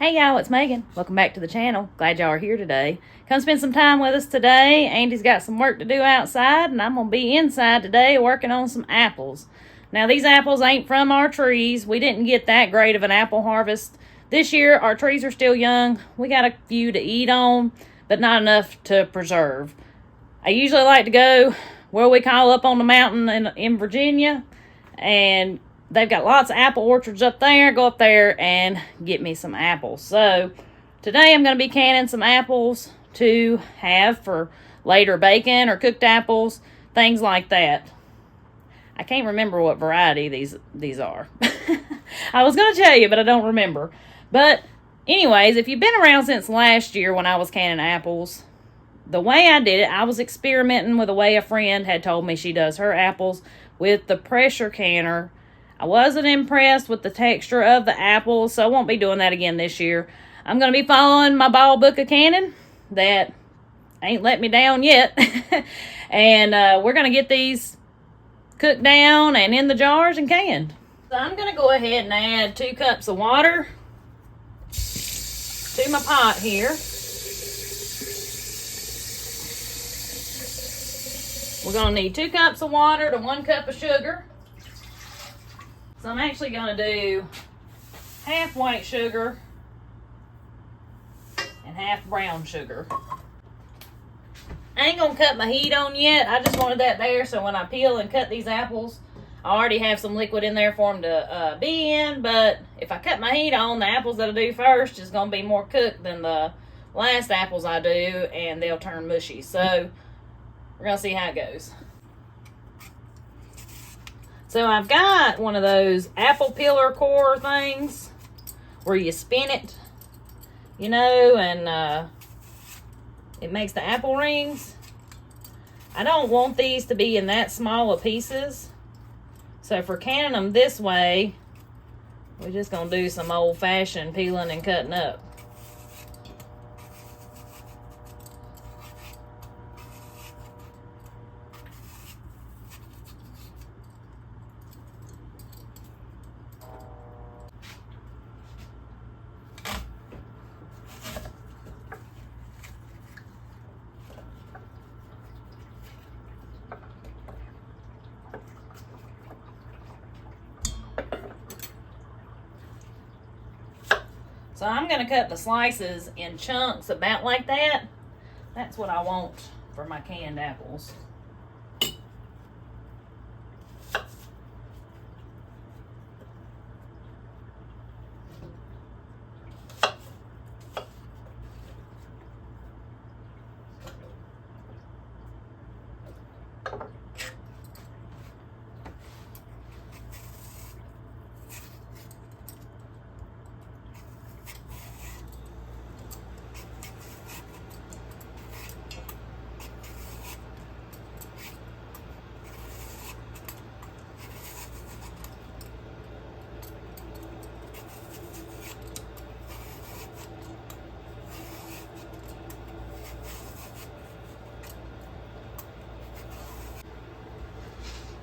Hey y'all, it's Megan. Welcome back to the channel. Glad y'all are here today. Come spend some time with us today. Andy's got some work to do outside, and I'm going to be inside today working on some apples. Now, these apples ain't from our trees. We didn't get that great of an apple harvest this year. Our trees are still young. We got a few to eat on, but not enough to preserve. I usually like to go where we call up on the mountain in Virginia, and they've got lots of apple orchards up there. Go up there and get me some apples. So today I'm going to be canning some apples to have for later bacon or cooked apples, things like that. I can't remember what variety these are. I was going to tell you, but I don't remember. But anyways, if you've been around since last year when I was canning apples, the way I did it, I was experimenting with the way a friend had told me she does her apples with the pressure canner. I wasn't impressed with the texture of the apples, so I won't be doing that again this year. I'm going to be following my ball book of canning that ain't let me down yet. And we're going to get these cooked down and in the jars and canned. So I'm going to go ahead and add 2 cups of water to my pot here. We're going to need 2 cups of water to 1 cup of sugar. So I'm actually going to do half white sugar and half brown sugar. I ain't going to cut my heat on yet. I just wanted that there so when I peel and cut these apples, I already have some liquid in there for them to be in. But if I cut my heat on, the apples that I do first is going to be more cooked than the last apples I do, and they'll turn mushy. So we're going to see how it goes. So I've got one of those apple peeler core things where you spin it, you know, and it makes the apple rings. I don't want these to be in that small of pieces. So for canning them this way, we're just going to do some old-fashioned peeling and cutting up. So I'm going to cut the slices in chunks about like that. That's what I want for my canned apples.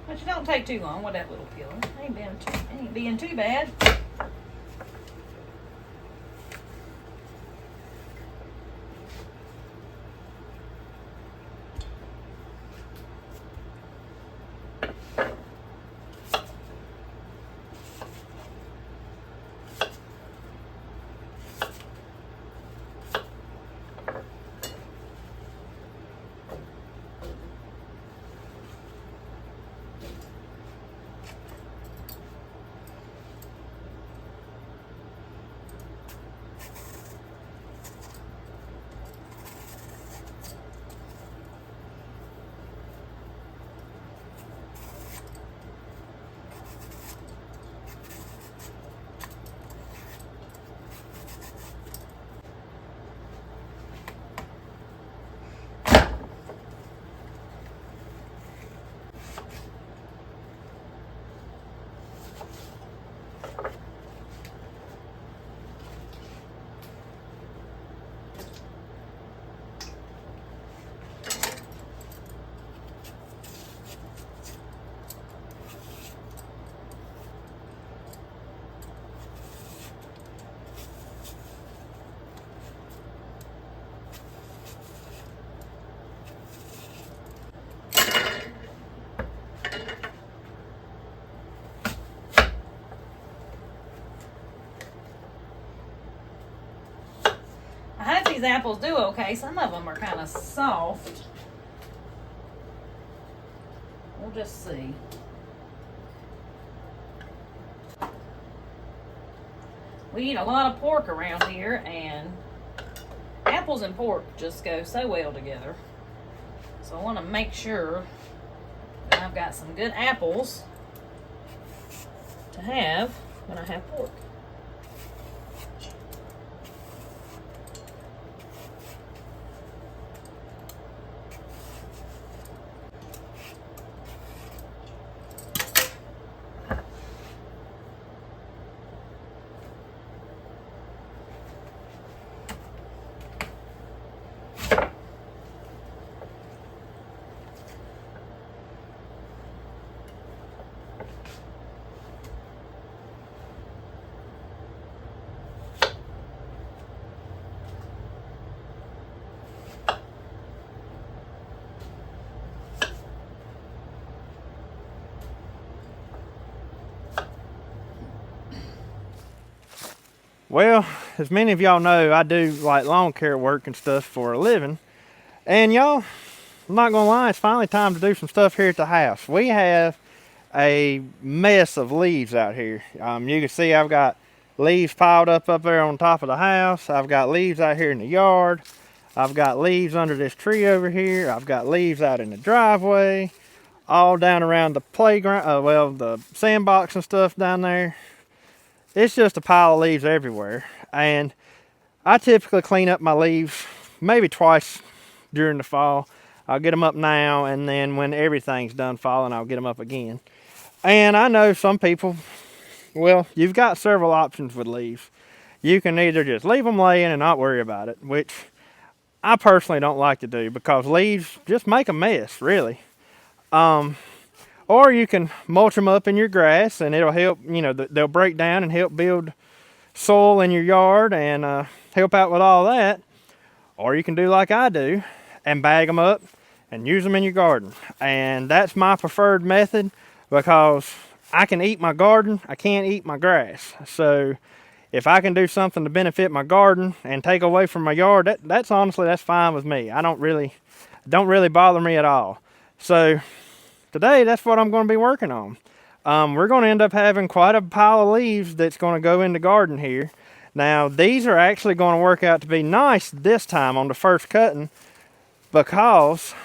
But you don't take too long with that little peeling. Ain't being too bad. these apples do okay. Some of them are kind of soft. We'll just see. We eat a lot of pork around here, and apples and pork just go so well together. So I want to make sure that I've got some good apples to have when I have pork. Well, as many of y'all know, I do like lawn care work and stuff for a living. And y'all, I'm not gonna lie, it's finally time to do some stuff here at the house. We have a mess of leaves out here. You can see I've got leaves piled up there on top of the house. I've got leaves out here in the yard. I've got leaves under this tree over here. I've got leaves out in the driveway, all down around the playground, well, the sandbox and stuff down there. It's just a pile of leaves everywhere. And I typically clean up my leaves maybe twice during the fall. I'll get them up now, and then when everything's done falling, I'll get them up again. And I know some people, well, you've got several options with leaves. You can either just leave them laying and not worry about it, which I personally don't like to do because leaves just make a mess, really. Or you can mulch them up in your grass, and it'll help, you know, they'll break down and help build soil in your yard and help out with all that. Or you can do like I do and bag them up and use them in your garden. And that's my preferred method because I can eat my garden, I can't eat my grass. So if I can do something to benefit my garden and take away from my yard, that's honestly, that's fine with me. Don't really bother me at all. So today, that's what I'm going to be working on. We're going to end up having quite a pile of leaves that's going to go in the garden here. Now, these are actually going to work out to be nice this time on the first cutting because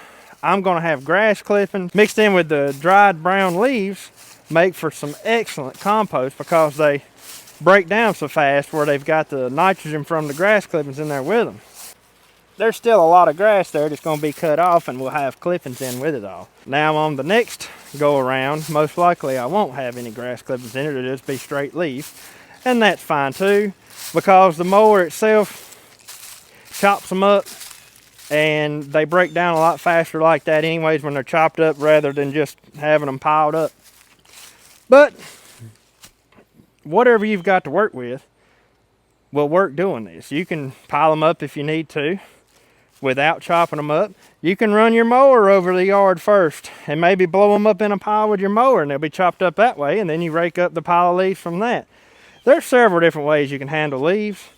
I'm going to have grass clippings mixed in with the dried brown leaves, make for some excellent compost because they break down so fast where they've got the nitrogen from the grass clippings in there with them. There's still a lot of grass there that's going to be cut off, and we'll have clippings in with it all. Now on the next go around, most likely I won't have any grass clippings in it. It'll just be straight leaf, and that's fine too because the mower itself chops them up and they break down a lot faster like that anyways when they're chopped up rather than just having them piled up. But whatever you've got to work with will work doing this. You can pile them up if you need to without chopping them up. You can run your mower over the yard first and maybe blow them up in a pile with your mower and they'll be chopped up that way, and then you rake up the pile of leaves from that. There's several different ways you can handle leaves,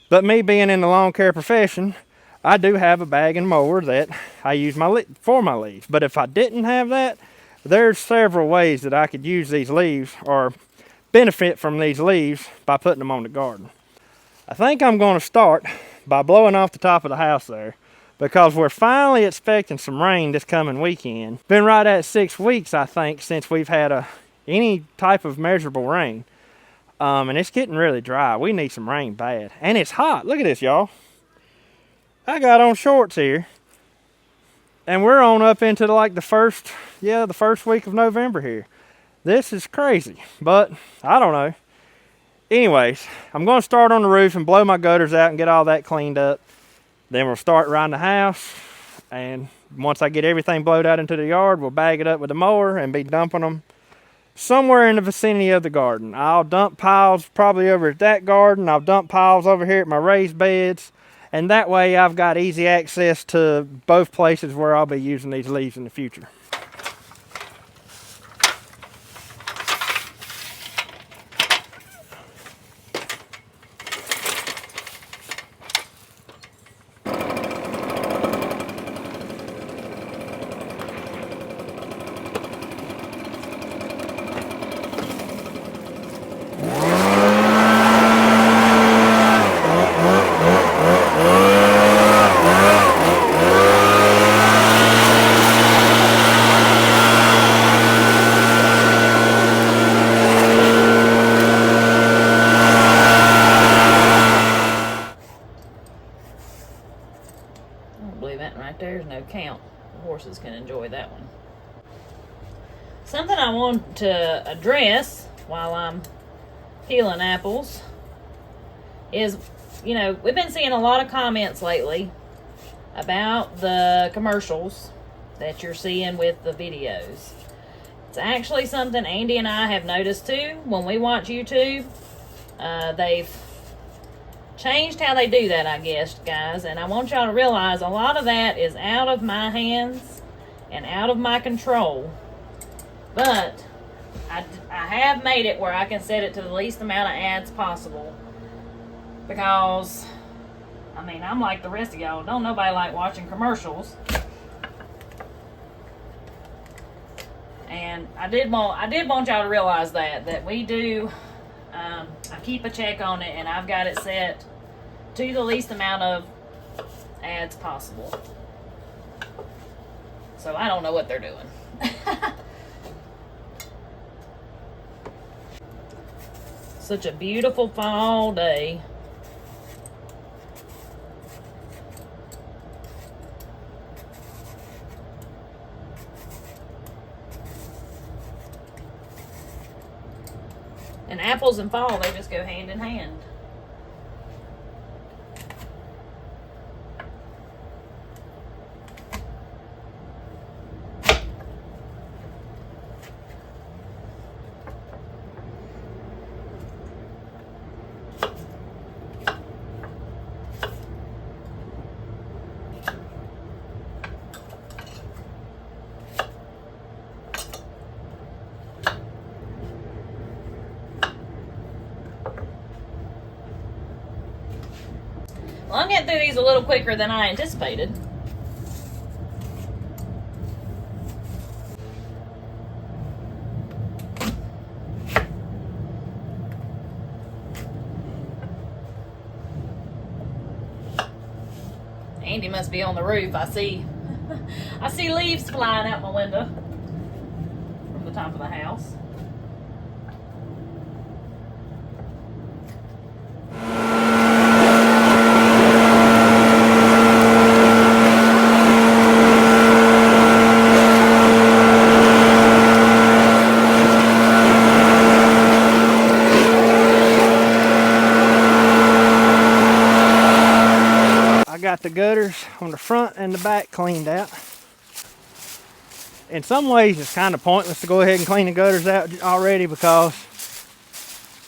but me being in the lawn care profession, I do have a bagging mower that I use for my leaves. But if I didn't have that, there's several ways that I could use these leaves or benefit from these leaves by putting them on the garden. I think I'm going to start by blowing off the top of the house there because we're finally expecting some rain this coming weekend. Been right at 6 weeks, I think, since we've had any type of measurable rain. And it's getting really dry. We need some rain bad. And it's hot. Look at this, y'all. I got on shorts here. And we're on up into the first week of November here. This is crazy, but I don't know. Anyways, I'm going to start on the roof and blow my gutters out and get all that cleaned up. Then we'll start around the house, and once I get everything blowed out into the yard, we'll bag it up with the mower and be dumping them somewhere in the vicinity of the garden. I'll dump piles probably over at that garden. I'll dump piles over here at my raised beds, and that way I've got easy access to both places where I'll be using these leaves in the future. right there is no count. The horses can enjoy that one. Something I want to address while I'm peeling apples is, you know, we've been seeing a lot of comments lately about the commercials that you're seeing with the videos. It's actually something Andy and I have noticed too when we watch YouTube. They've changed how they do that, I guess, guys, and I want y'all to realize a lot of that is out of my hands and out of my control. But I have made it where I can set it to the least amount of ads possible, because I mean, I'm like the rest of y'all. Don't nobody like watching commercials. And I did want y'all to realize that we do. I keep a check on it, and I've got it set to the least amount of ads possible. So I don't know what they're doing. Such a beautiful fall day. And apples and fall, they just go hand in hand. Well, I'm getting through these a little quicker than I anticipated. Andy must be on the roof. I see leaves flying out my window from the top of the house. Got the gutters on the front and the back cleaned out. In some ways it's kind of pointless to go ahead and clean the gutters out already, because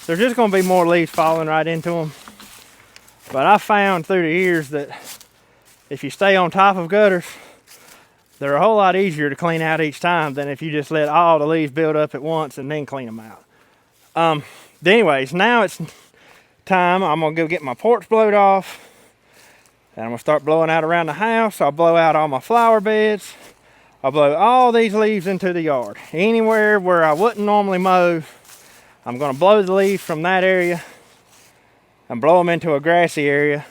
there's just going to be more leaves falling right into them. But I found through the years that if you stay on top of gutters, they're a whole lot easier to clean out each time than if you just let all the leaves build up at once and then clean them out. Anyways, now it's time. I'm going to go get my porch blowed off. And I'm going to start blowing out around the house. I'll blow out all my flower beds. I'll blow all these leaves into the yard. Anywhere where I wouldn't normally mow, I'm going to blow the leaves from that area and blow them into a grassy area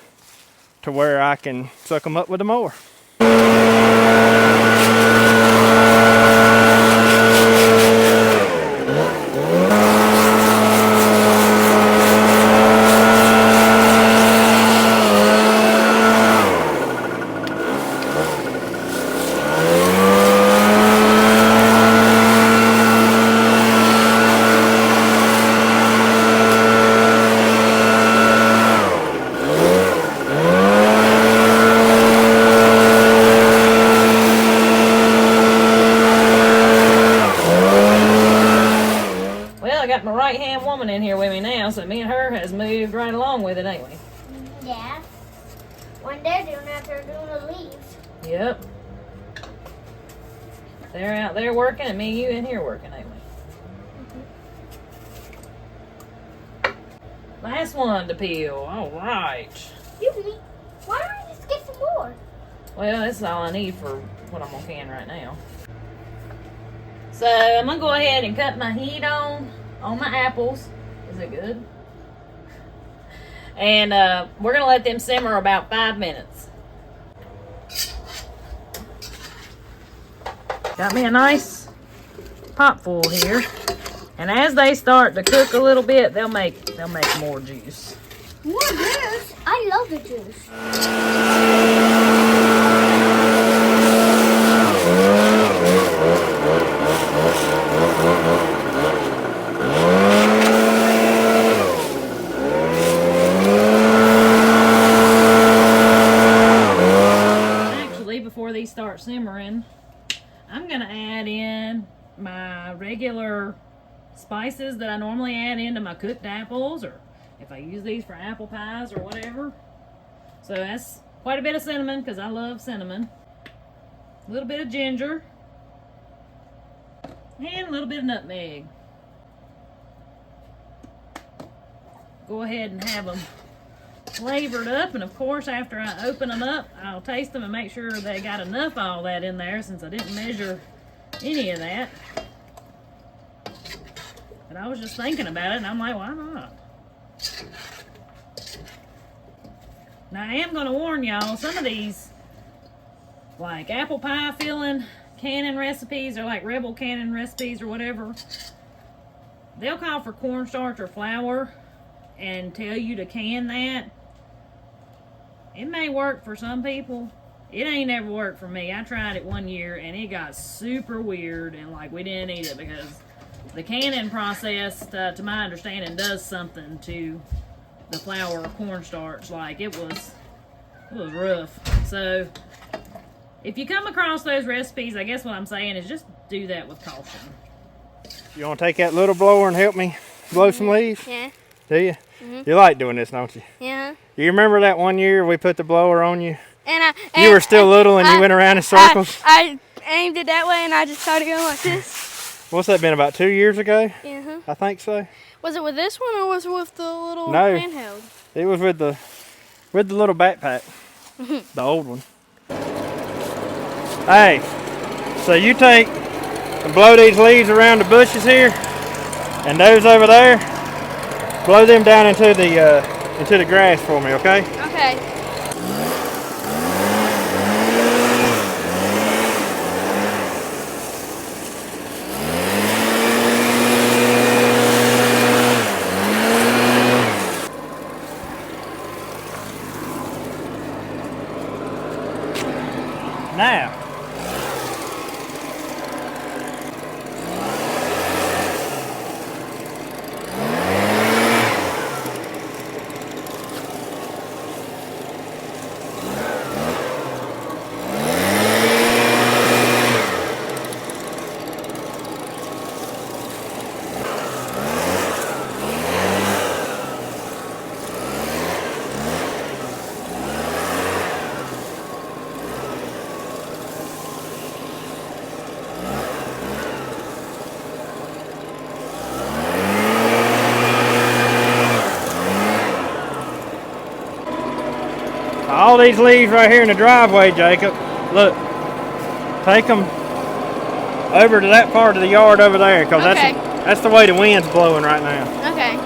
to where I can suck them up with the mower. My right hand woman in here with me now, so me and her has moved right along with it, ain't we? Yeah. When they're doing that, they're doing the leaves. Yep. They're out there working, and me and you in here working, ain't we? Last one to peel. All right. Excuse me. Why don't I just get some more? Well, that's all I need for what I'm gonna can right now. So I'm gonna go ahead and cut my heat on my apples. Is it good? And we're gonna let them simmer about 5 minutes. Got me a nice pot full here, and as they start to cook a little bit, they'll make more juice. More juice? I love the juice. start simmering, I'm gonna add in my regular spices that I normally add into my cooked apples, or if I use these for apple pies or whatever. So that's quite a bit of cinnamon because I love cinnamon. A little bit of ginger. And a little bit of nutmeg. Go ahead and have them flavored up, and of course after I open them up I'll taste them and make sure they got enough of all that in there, since I didn't measure any of that. But I was just thinking about it and I'm like, why not? Now I am going to warn y'all, some of these like apple pie filling canning recipes, or like Rebel canning recipes or whatever, they'll call for cornstarch or flour and tell you to can that. It may work for some people. It ain't ever worked for me. I tried it one year and it got super weird, and like we didn't eat it because the canning process, to my understanding, does something to the flour or cornstarch. Like it was rough. So if you come across those recipes, I guess what I'm saying is just do that with caution. You want to take that little blower and help me blow some leaves? Yeah. Do you? You like doing this, don't you? Yeah. You remember that one year we put the blower on you? And you were still little and you went around in circles? I aimed it that way and I just started going like this. What's that been, about 2 years ago? Yeah. I think so. Was it with this one or was it with the little No, handheld? It was with the little backpack, the old one. Hey, so you take and blow these leaves around the bushes here, and those over there, blow them down into the grass for me, okay? Okay. Now, all these leaves right here in the driveway, Jacob, look, take them over to that part of the yard over there, because that's the way the wind's blowing right now. Okay.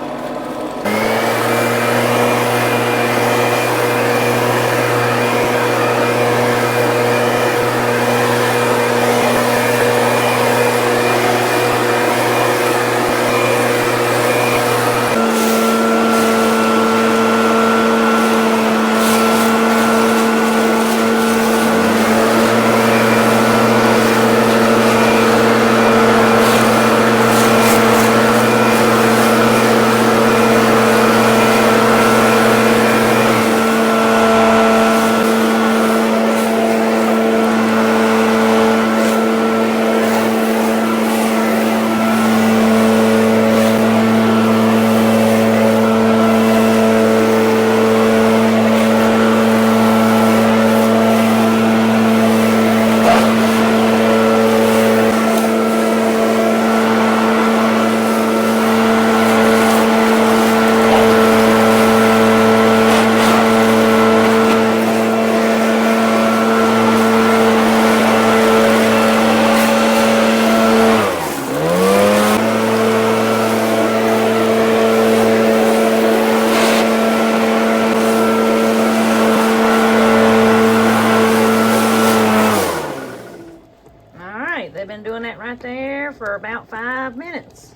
They've been doing that right there for about 5 minutes.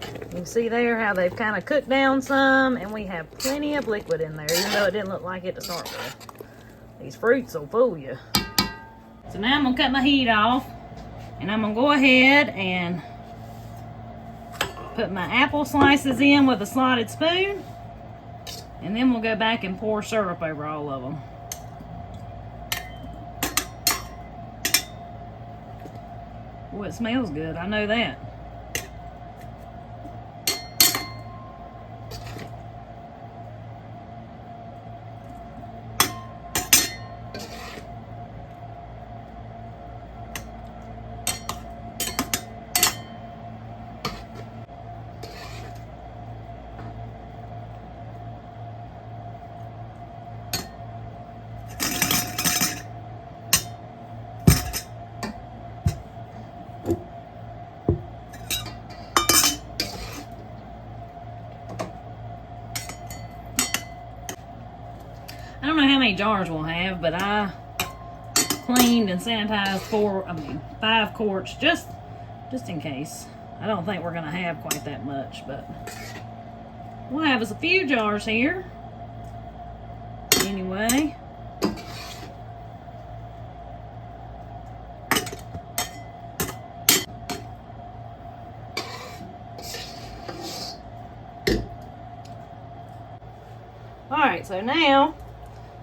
You can see there how they've kind of cooked down some, and we have plenty of liquid in there, even though it didn't look like it to start with. These fruits will fool you. So now I'm gonna cut my heat off, and I'm gonna go ahead and put my apple slices in with a slotted spoon, and then we'll go back and pour syrup over all of them. Oh, it smells good. I know that. I don't know how many jars we'll have, but I cleaned and sanitized 5 quarts just in case. I don't think we're gonna have quite that much, but we'll have us a few jars here. Anyway. Alright, so now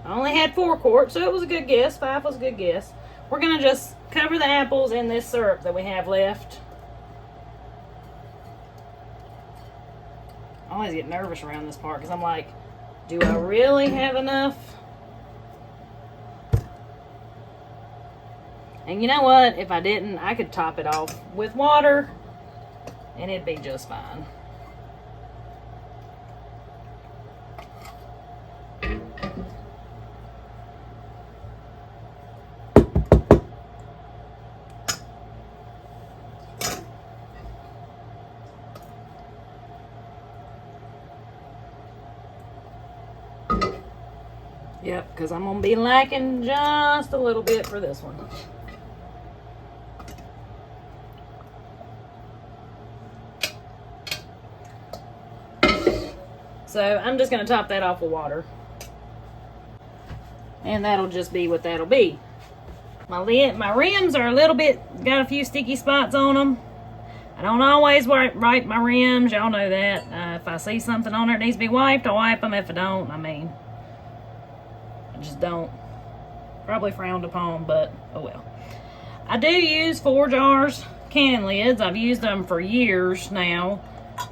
I only had 4 quarts, so it was a good guess. 5 was a good guess. We're going to just cover the apples in this syrup that we have left. I always get nervous around this part because I'm like, do I really have enough? And you know what? If I didn't, I could top it off with water and it'd be just fine. Yep, because I'm going to be lacking just a little bit for this one. So I'm just going to top that off with water. And that'll just be what that'll be. My rims are a little bit, got a few sticky spots on them. I don't always wipe my rims, y'all know that. If I see something on there that needs to be wiped, I'll wipe them. If I don't, I just don't. Probably frowned upon, but oh well. I do use 4 jars canning lids. I've used them for years now.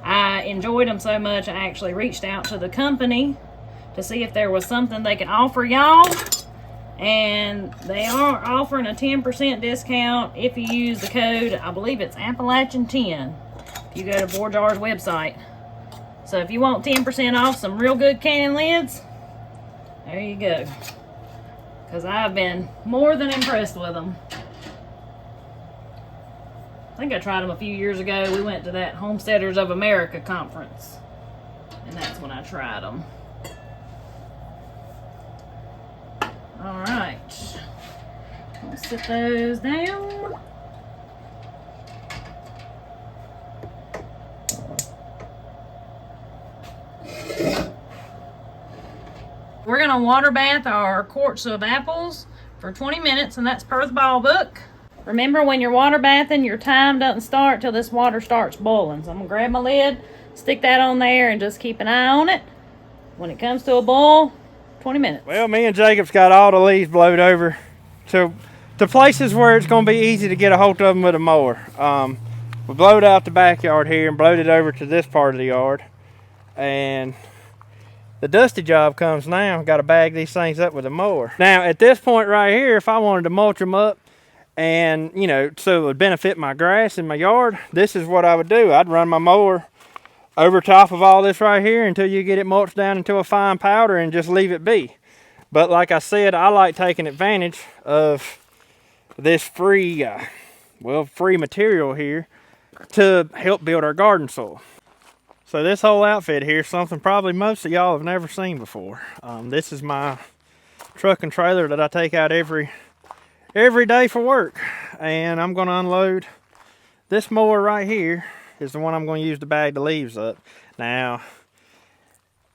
I enjoyed them so much I actually reached out to the company to see if there was something they could offer y'all. And they are offering a 10% discount if you use the code, I believe it's Appalachian 10, if you go to 4 Jars website. So if you want 10% off some real good canning lids, there you go. Because I've been more than impressed with them. I think I tried them a few years ago. We went to that Homesteaders of America conference. And that's when I tried them. Alright. Let's set those down. We're going to water bath our quarts of apples for 20 minutes, and that's per the ball book. Remember, when you're water bathing, your time doesn't start till this water starts boiling. So I'm going to grab my lid, stick that on there, and just keep an eye on it. When it comes to a boil, 20 minutes. Well, me and Jacob's got all the leaves blowed over to places where it's going to be easy to get a hold of them with a mower. We blowed out the backyard here and blowed it over to this part of the yard. And the dusty job comes now. Got to bag these things up with a mower. Now, at this point right here, if I wanted to mulch them up and, you know, so it would benefit my grass in my yard, this is what I would do. I'd run my mower over top of all this right here until you get it mulched down into a fine powder and just leave it be. But like I said, I like taking advantage of this free material here to help build our garden soil. So this whole outfit here is something probably most of y'all have never seen before. This is my truck and trailer that I take out every day for work. And I'm gonna unload this mower right here. Is the one I'm going to use to bag the leaves up. Now,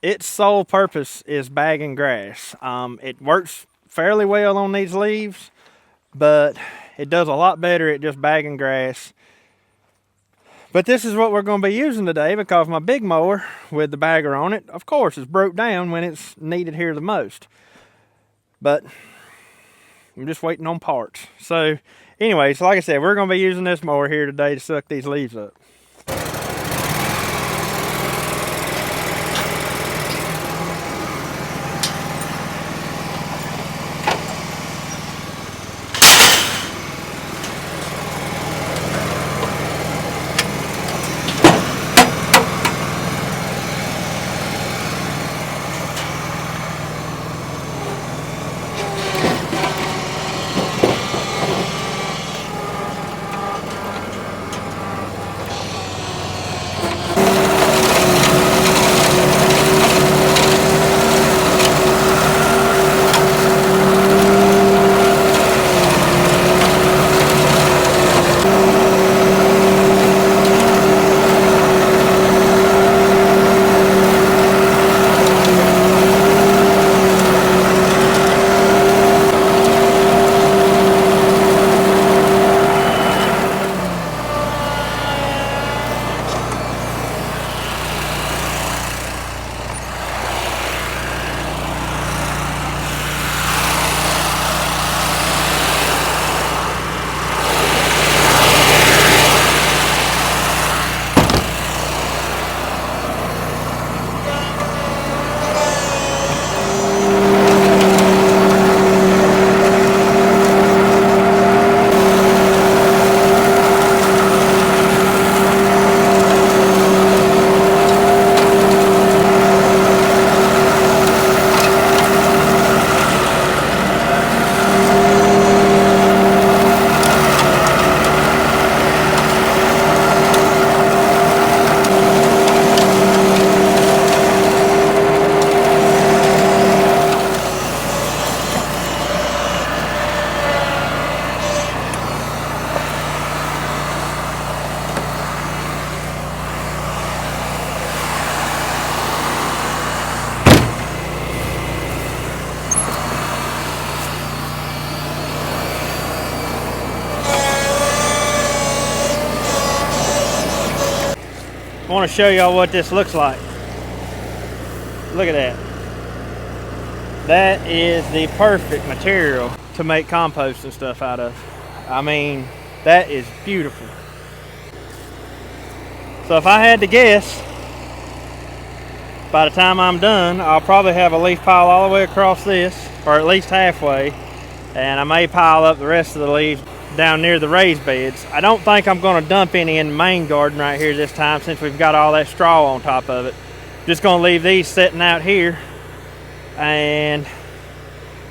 its sole purpose is bagging grass. It works fairly well on these leaves, but it does a lot better at just bagging grass. But this is what we're going to be using today because my big mower with the bagger on it, of course, is broke down when it's needed here the most. But I'm just waiting on parts. So anyways, like I said, we're going to be using this mower here today to suck these leaves up. I want to show y'all what this looks like. Look at that. That is the perfect material to make compost and stuff out of. I mean, that is beautiful. So if I had to guess, by the time I'm done, I'll probably have a leaf pile all the way across this, or at least halfway, and I may pile up the rest of the leaves down near the raised beds. I don't think I'm going to dump any in the main garden right here this time, since we've got all that straw on top of it. Just going to leave these sitting out here, and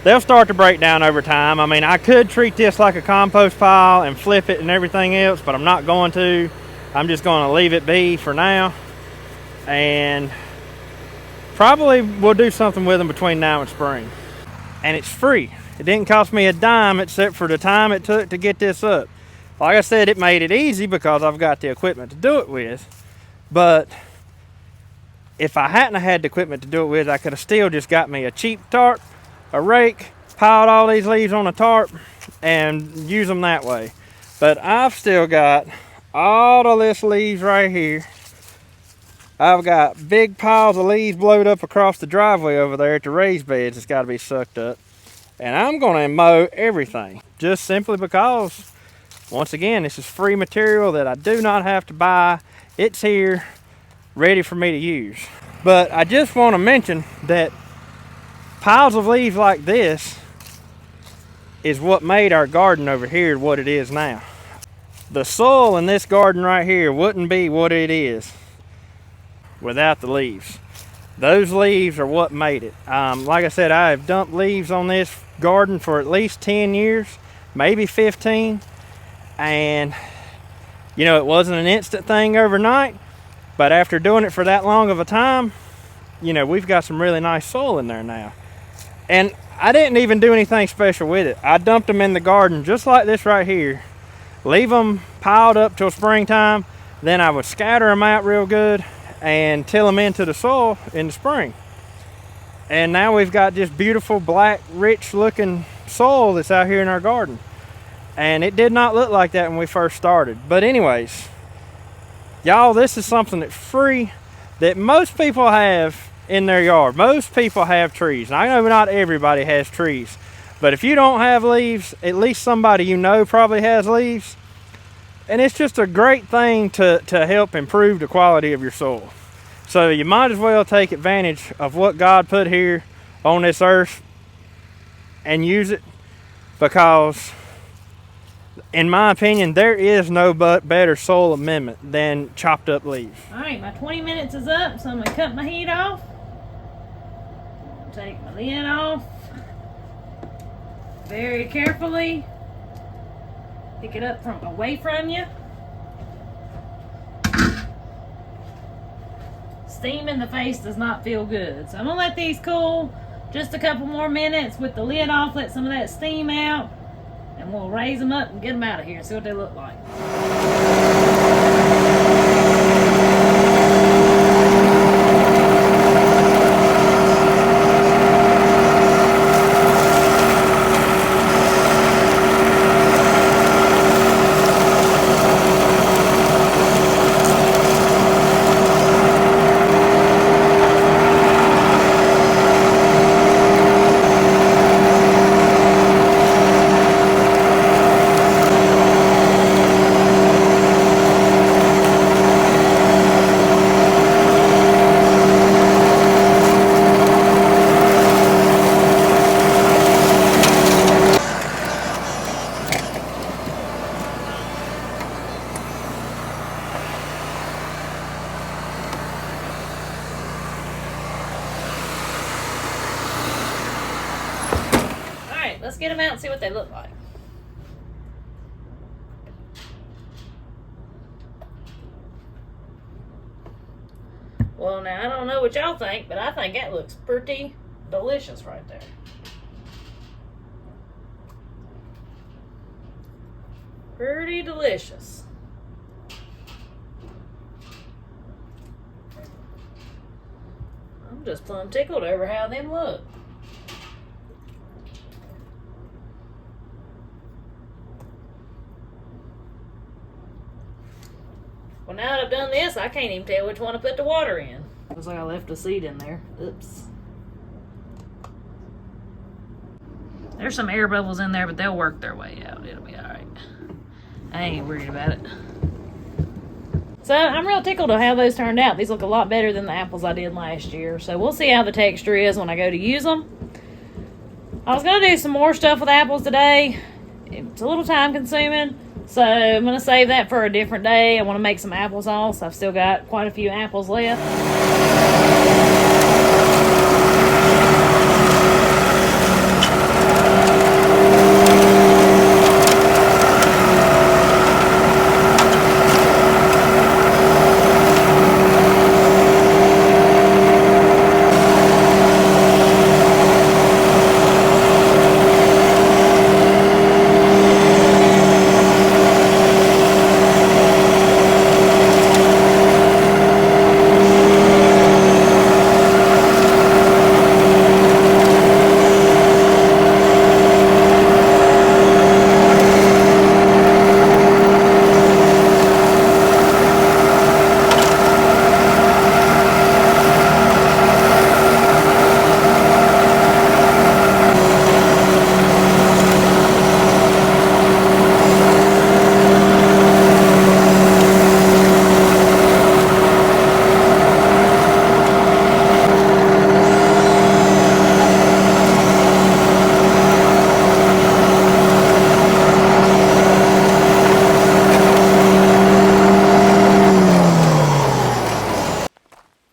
they'll start to break down over time. I mean, I could treat this like a compost pile and flip it and everything else, but I'm not going to. I'm just going to leave it be for now, and probably we'll do something with them between now and spring. And it's free. It didn't cost me a dime except for the time it took to get this up. Like I said, it made it easy because I've got the equipment to do it with. But if I hadn't had the equipment to do it with, I could have still just got me a cheap tarp, a rake, piled all these leaves on a tarp, and use them that way. But I've still got all of this leaves right here. I've got big piles of leaves blowed up across the driveway over there at the raised beds. It's got to be sucked up. And I'm going to mow everything, just simply because, once again, this is free material that I do not have to buy. It's here, ready for me to use. But I just want to mention that piles of leaves like this is what made our garden over here what it is now. The soil in this garden right here wouldn't be what it is without the leaves. Those leaves are what made it. Like I said, I have dumped leaves on this garden for at least 10 years, maybe 15. And, you know, it wasn't an instant thing overnight, but after doing it for that long of a time, you know, we've got some really nice soil in there now. And I didn't even do anything special with it. I dumped them in the garden just like this right here, leave them piled up till springtime, then I would scatter them out real good and till them into the soil in the spring. And now we've got just beautiful, black, rich looking soil that's out here in our garden. And it did not look like that when we first started. But anyways, y'all, this is something that's free that most people have in their yard. Most people have trees. And I know not everybody has trees, But if you don't have leaves, at least somebody you know probably has leaves. And it's just a great thing to help improve the quality of your soil. So you might as well take advantage of what God put here on this earth and use it, because in my opinion, there is no better soil amendment than chopped up leaves. All right, my 20 minutes is up, so I'm gonna cut my heat off. Take my lid off very carefully. Pick it up from away from you. Steam in the face does not feel good, so I'm gonna let these cool just a couple more minutes with the lid off, let some of that steam out, and we'll raise them up and get them out of here and see what they look like. Let's get them out and see what they look like. Well, now, I don't know what y'all think, but I think that looks pretty delicious right there. Pretty delicious. I'm just plumb tickled over how them look. Well, now that I've done this, I can't even tell which one to put the water in. Looks like I left a seed in there. Oops. There's some air bubbles in there, but they'll work their way out. It'll be alright. I ain't worried about it. So I'm real tickled to how those turned out. These look a lot better than the apples I did last year. So we'll see how the texture is when I go to use them. I was going to do some more stuff with apples today. It's a little time consuming. So I'm going to save that for a different day. I want to make some applesauce. I've still got quite a few apples left.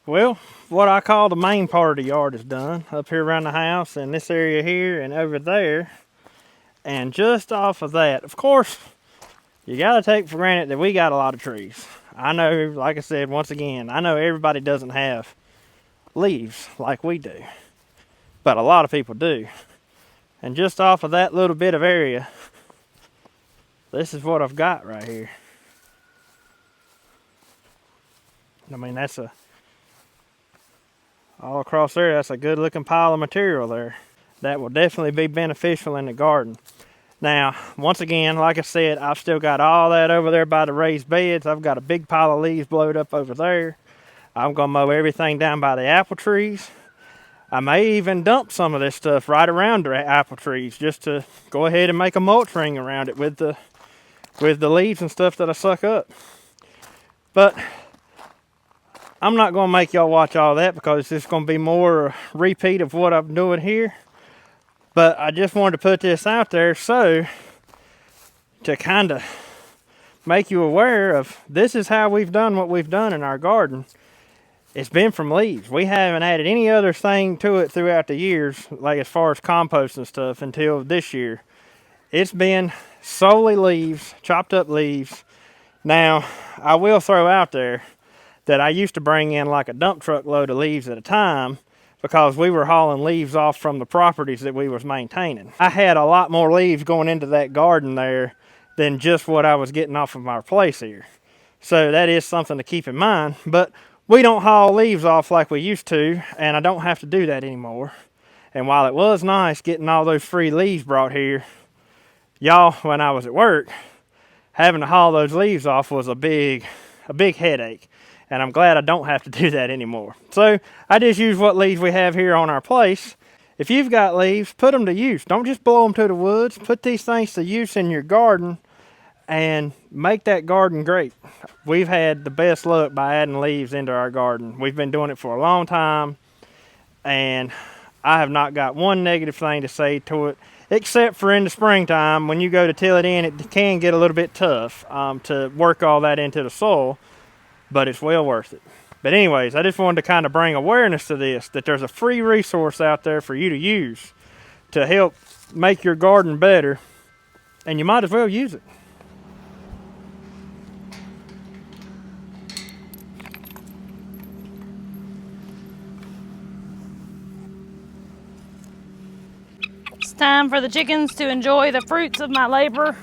Well, what I call the main part of the yard is done. Up here around the house, and this area here, and over there. And just off of that, of course, you got to take for granted that we got a lot of trees. I know, like I said, once again, I know everybody doesn't have leaves like we do. But a lot of people do. And just off of that little bit of area, this is what I've got right here. I mean, that's all across there, that's a good looking pile of material there. That will definitely be beneficial in the garden. Now, once again, like I said, I've still got all that over there by the raised beds. I've got a big pile of leaves blowed up over there. I'm gonna mow everything down by the apple trees. I may even dump some of this stuff right around the apple trees just to go ahead and make a mulch ring around it with the leaves and stuff that I suck up. But I'm not going to make y'all watch all that because it's going to be more a repeat of what I'm doing here. But I just wanted to put this out there so to kind of make you aware of this is how we've done what we've done in our garden. It's been from leaves. We haven't added any other thing to it throughout the years, like as far as compost and stuff, until this year. It's been solely leaves, chopped up leaves. Now, I will throw out there that I used to bring in like a dump truck load of leaves at a time because we were hauling leaves off from the properties that we was maintaining. I had a lot more leaves going into that garden there than just what I was getting off of our place here. So that is something to keep in mind. But we don't haul leaves off like we used to, and I don't have to do that anymore. And while it was nice getting all those free leaves brought here, y'all, when I was at work, having to haul those leaves off was a big headache. And I'm glad I don't have to do that anymore. So I just use what leaves we have here on our place. If you've got leaves, put them to use. Don't just blow them to the woods. Put these things to use in your garden and make that garden great. We've had the best luck by adding leaves into our garden. We've been doing it for a long time, and I have not got one negative thing to say to it, except for in the springtime when you go to till it in, it can get a little bit tough to work all that into the soil, but it's well worth it. But anyways, I just wanted to kind of bring awareness to this, that there's a free resource out there for you to use to help make your garden better, and you might as well use it. It's time for the chickens to enjoy the fruits of my labor.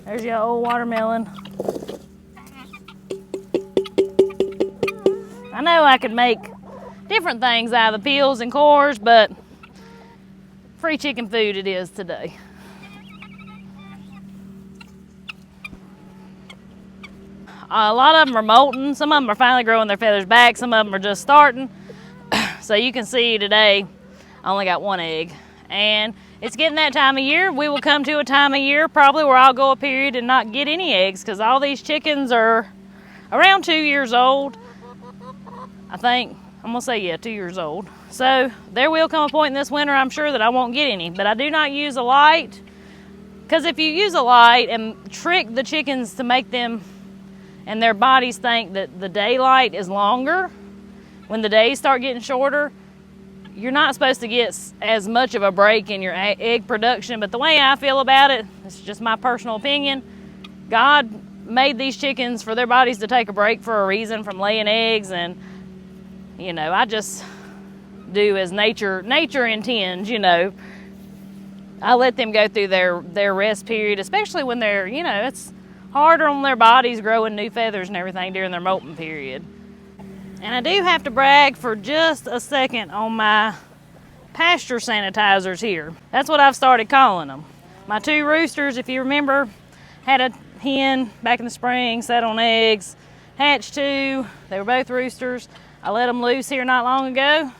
There's your old watermelon. I know I could make different things out of the peels and cores, but free chicken food it is today. A lot of them are molting. Some of them are finally growing their feathers back. Some of them are just starting. So you can see today I only got one egg. And it's getting that time of year. We will come to a time of year probably where I'll go a period and not get any eggs because all these chickens are around 2 years old. I think, I'm gonna say, yeah, 2 years old. So there will come a point in this winter, I'm sure, that I won't get any, but I do not use a light, because if you use a light and trick the chickens to make them and their bodies think that the daylight is longer, when the days start getting shorter, you're not supposed to get as much of a break in your egg production. But the way I feel about it, it's just my personal opinion, God made these chickens for their bodies to take a break for a reason from laying eggs, and you know, I just do as nature intends, you know. I let them go through their rest period, especially when they're, you know, it's harder on their bodies growing new feathers and everything during their molting period. And I do have to brag for just a second on my pasture sanitizers here. That's what I've started calling them. My two roosters, if you remember, had a hen back in the spring, set on eggs, hatched two. They were both roosters. I let them loose here not long ago.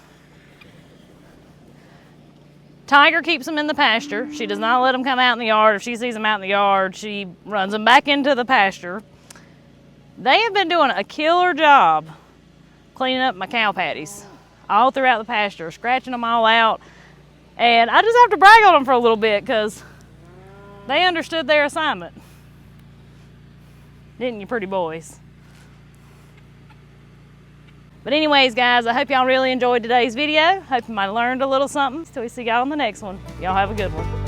Tiger keeps them in the pasture. She does not let them come out in the yard. If she sees them out in the yard, she runs them back into the pasture. They have been doing a killer job cleaning up my cow patties all throughout the pasture, scratching them all out. And I just have to brag on them for a little bit because they understood their assignment. Didn't you, pretty boys? But anyways, guys, I hope y'all really enjoyed today's video. Hope you might have learned a little something. Till we see y'all in the next one. Y'all have a good one.